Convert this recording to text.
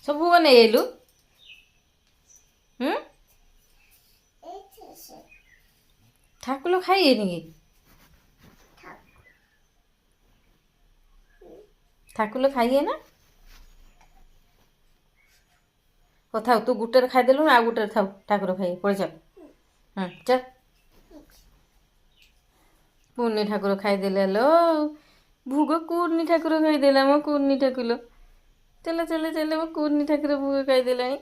ସବୁ ନେଇ ଆଇଲୁ। ଠାକୁର ଖାଇଏନି କି? ଠାକୁର ଖାଇଏ ନା? ଥାଉ ତୁ ଗୋଟେରେ ଖାଇଦେଲୁ ଆଉ ଗୋଟେରେ ଥାଉ ଠାକୁର ଖାଇଏ। ପଳେଇ ଚାଲ ଚାଲ। କୁନି ଠାକୁର ଖାଇଦେଲେ ଲୋ। ଭୋଗ କୁନି ଠାକୁର ଖାଇଦେଲା ମୋ କୁନି ଠାକୁର। ଚାଲ ଚାଲ ଚାଲ ମୋ କୁନି ଠାକୁର ଭୋଗ ଖାଇଦେଲାଣି।